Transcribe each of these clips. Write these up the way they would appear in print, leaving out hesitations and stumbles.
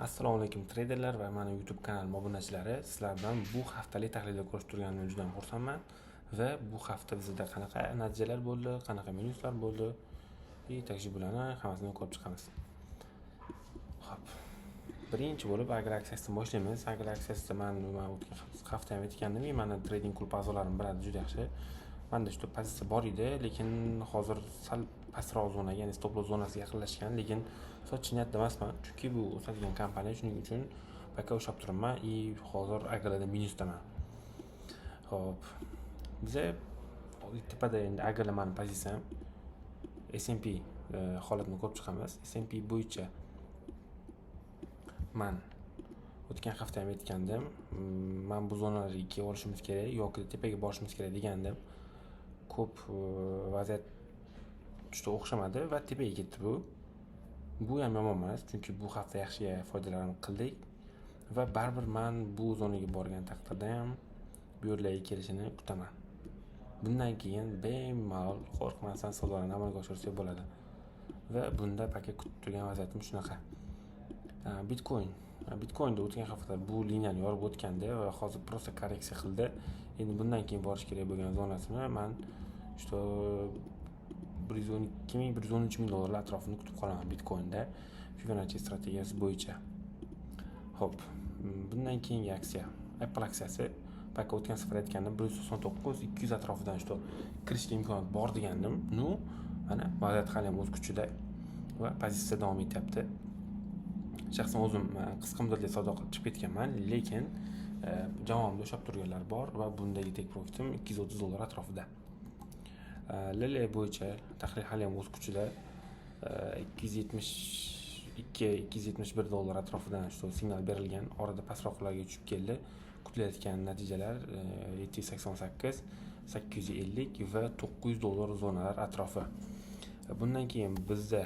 Assalomu alaykum treyderlar va mani YouTube kanalim obunachilari. Sizlar bilan bu haftalik tahlilda ko'rishib turganimdan juda ham xursandman va bu hafta bizda qanaqa natijalar bo'ldi, qanaqa minuslar bo'ldi, takshi bularni hammasini ko'rib chiqamiz. Xo'p. Birinchi bo'lib agro aksiyasidan boshlaymiz. Agro aksiyasida men o'tgan hafta ham aytgandim, meni trading klub a'zolarim biladi juda yaxshi. Menda shu pozitsiya bor edi, lekin hozir sal pastroq zonaga, ya'ni stop loss zonasiga yaqinlashgan, lekin sotish niyatida emasman, chunki bu o'sadigan kompaniya, shuning uchun paka ushlab turibman. Hozir agroda minusdaman. Xo'p. Biza tepada endi agroda meni pozitsiyam S&P holatini ko'rib chiqamiz. S&P bo'yicha men o'tgan hafta ham aytgandim, men bu zonalarga kelib olishimiz kerak yoki tepaga borishimiz kerak degandim. Ko'p vaziyat juda o'xshamadi va tepaga ketdi bu. Bu ham yomon emas, chunki bu hafta yaxshi foydalanib qildik va baribir men bu zonaga borgan taqdirda ham bu yerlarga kelishini kutaman. Bundan keyin bemalol qo'rqmasdan savdolarni amalga oshirsak bo'ladi. Va bunda paka kutib turgan vaziyatim shunaqa. Bitcoinda o'tgan hafta bu liniyani yorib o'tganda va hozir prosta korreksiya qildi. Endi bundan keyin borish kerak bo'lgan zonasini men juda 112 ming dollar atrofini kutib qolaman Bitcoinda Fibonacci strategiyasi bo'yicha. Xo'p, bundan keyingi aksiya Apple aksiyasi. Paka o'tgan safar aytgandim 199-200 atrofidan kirishga imkoniyat bor degandim. Mana vaziyat hali ham o'z kuchida va pozitsiya davom etyapti. Shaxsan o'zim qisqa muddatli savdo qilib chiqib ketganman, lekin javomda ushlab turganlar bor va bundagi take profitim 230 dollar atrofida. Lele bo'yicha tahlil hali ham o'z kuchida 271 dollar atrofidan signal berilgan, orada pastroqlarga tushib keldi. Kutilayotgan natijalar 788, 850 va 900 dollar zonalar atrofi. Bundan keyin bizda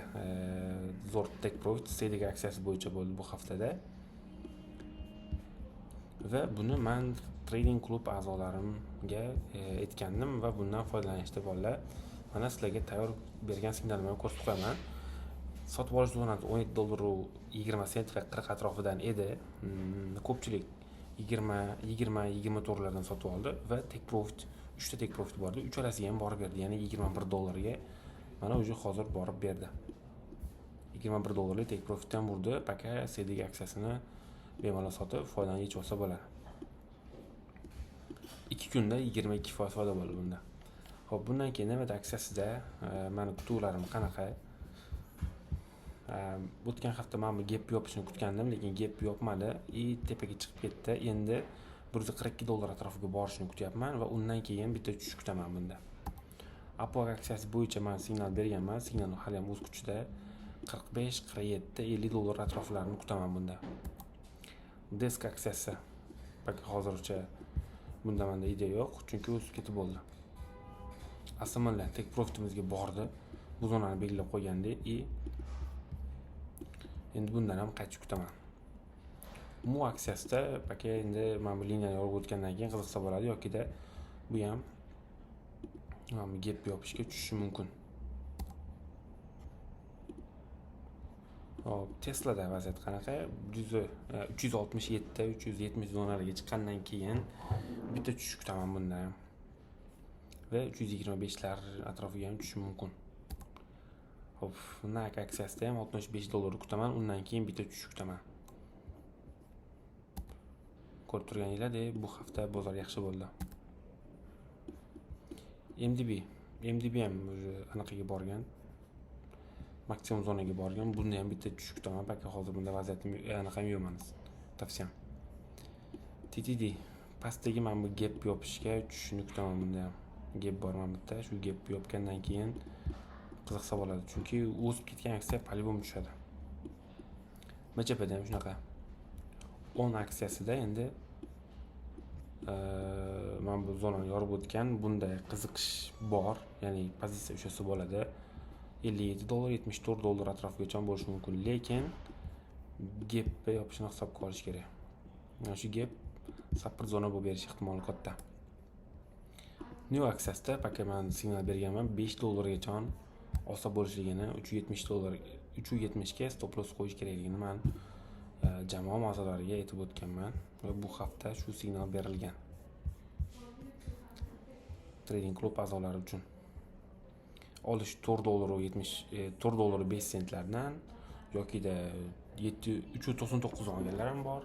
zo'r take profit CDG aksiyasi bo'yicha bo'ldi bu haftada. Va buni men trading klub a'zolarimga aytgandim va bundan foydalanishda bolalar. Mana sizlarga tayyor bergan signalimni ko'rsatib qo'yaman. Sotib olish zonasi 17 dollar 20 sent va 40 atrofidan edi. Ko'pchilik 20-24 lardan sotib oldi va take profit 3 ta take profit bor edi. Uchalasiga ham borib berdi, ya'ni 21 dollarga. Mana o'zi hozir borib berdi. 21 dollarlik take profitdan urdi. Paka CDG aksiyasini bemalol sotib foydani yechib olsa bo'ladi. 2 kunda 22% foyda bo'ldi bunda. Xo'p, bundan keyin navbat aksiyasida meni kutuvlarim qanaqa? O'tgan hafta men bu gap yopishni kutgandim, lekin gap yopmadi. Tepaga chiqib ketdi. Endi 142 dollar atrofiga borishni kutyapman va undan keyin bitta tushish kutaman bunda. Apple aksiyasi bo'yicha men signal berganman. Signal hali ham o'z kuchida 45, 47, 50 dollar atroflarini kutaman bunda. Desk aksiyasi hozircha bunda menda ideya yo'q, chunki o'sib ketib bo'ldi. Asomonlar take profitimizga bordi. Bu zonani belgilab qo'ygandik. Endi bundan ham qaytib kutaman. Mu aksiyasida paka endi men bu liniyani yorib o'tgandan keyin qiziqsa bo'ladi yoki-da bu ham gap yopishga tushishi mumkin. Hop, Teslada vaziyat qanaqa? 367-370 zonalariga chiqqandan keyin bitta tushish kutaman bundan. Va 325 lar atrofiga ham tushishi mumkin. Hop, NAK aksiyasida ham 65 dollar kutaman, undan keyin bitta tushish kutaman. Ko'rib turganingizdek, bu hafta bozor yaxshi bo'ldi. MDB ham anaqaga borgan. Maksimum zonaga borgan. Bunda ham bitta tushish kutaman. Paka hozir bunda vaziyatim anaqa ham yo'qmas. Tavsiyam. TTD pastdagi men bu gap yopishga tushishni kutaman bunda ham. Gap bor men bitta. Shu gap yopgandan keyin qiziqsa bo'ladi, chunki o'sib ketgan aksiya po-любому tushadi. BCPda ham shunaqa. 10 aksiyasida endi men bu zonani yorib o'tgan, bunda qiziqish bor, ya'ni pozitsiya ushasi bo'ladi. 57 dollar, 74 dollar atrofigacha bo'lishi mumkin, lekin gapga yopishni hisobga olish kerak. Mana shu gap sapir zona bo'lib berish ehtimoli katta. New aksiyasida paka men signal berganman 5 dollargacha olsa bo'lishligini, 370 ga stop loss qo'yish kerakligini men jamoa a'zolariga aytib o'tganman va bu hafta shu signal berilgan Trading Club a'zolari uchun. Olish $4.75 yokida 399 olganlar ham bor.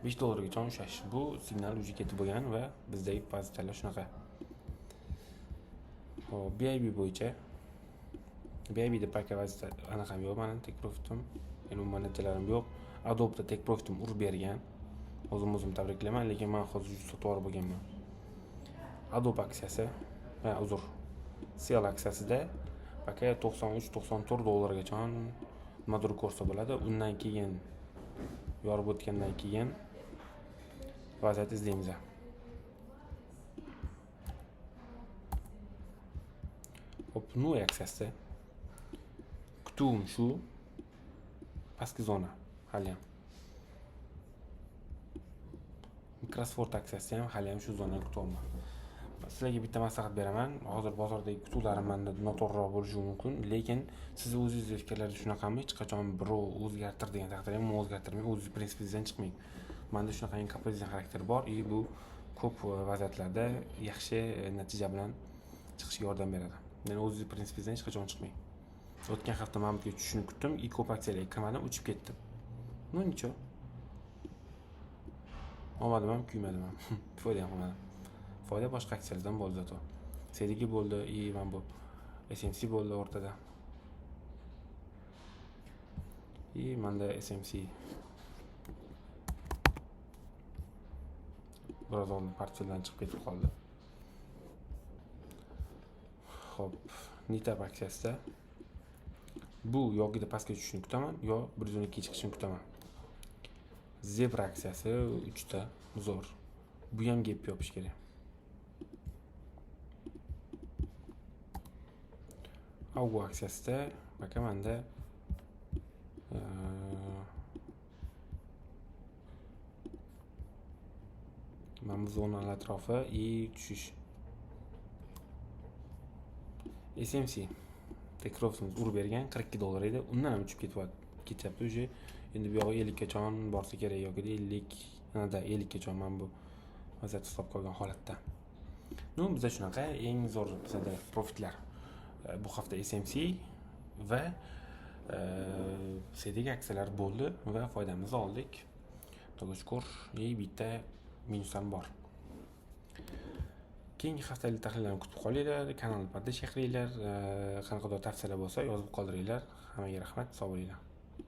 $5gacha ushlash. Bu signal уже ketib bo'lgan va bizdagi pozitsiyalar shunaqa. Hop, BIB bo'yicha BIBda paka vaziyat anaqa yo'q, meni take profitim, umuman natijalarim yo'q. Adobe'da take profitim urib bergan. O'zim tabriklayman, lekin men hozir sotib olib bo'lganman. Adobe aksiyasi, Sell aksiyasida paka $93-94gacha nimadir ko'rsa bo'ladi. Undan keyin yorib o'tgandan keyin vaziyat izlaymiz. Hop, nu aksiyasi kutuvim shu pastki zona hali ham. Microsoft aksiyasi ham hali ham shu zonani kutyapman. Sizlarga bitta maslahat beraman. Hozir bozordagi kutuvlarim menda noto'g'riroq bo'lishi mumkin, lekin siz o'zingizning fikrlaringiz shunaqami? Hech qachon birov o'zgartir degan taqdirda ham o'zgartirmang, o'z prinsipingizdan chiqmang. Menda shunaqa kapitalizm xarakteri bor, bu ko'p vaziyatlarda yaxshi natija bilan chiqishga yordam beradi. Ya'ni o'z prinsipingizdan hech qachon chiqmang. O'tgan hafta men bunga tushishni kutdim, ko'p aksiyalarga kirmadim, uchib ketdim. Nicho? Olmadim ham, kuymadim ham. Foyda ham qilmadim. Foyda boshqa aksiyalardan bo'ldi zato. CDG bo'ldi, men bu SMC bo'ldi o'rtada. Menda SMC biroz oldin portfeldan chiqib ketib qoldi. Hop, Nitap aksiyasida bu yo'g'ida pastga tushishni kutaman, yo 112 chiqishini kutaman. Zebra aksiyasi 3 ta zo'r. Bu ham gap yopish kerak. Avgo aksiyasida baka menda mana bu zonalar atrofi tushish. SMC take profitimiz urib bergan $42 edi. Undan ham uchib ketyapti. Uje endi bu yog'i 50 gacha borsa kerak yoki 50 gacha men bu vaziyat hisob qolgan holatda. Bizda shunaqa eng zo'r bizda profitlar bu hafta SMC va CDG aksiyalar bo'ldi va foydamizni oldik. Xudoga shukr, bitta minus ham bor. Keyingi haftalik tahlillarni kutib qolinglar, kanalni podpish qilinglar, qanaqadir tavsiyalar bo'lsa yozib qoldiringlar. Hammaga rahmat, sog' bo'linglar.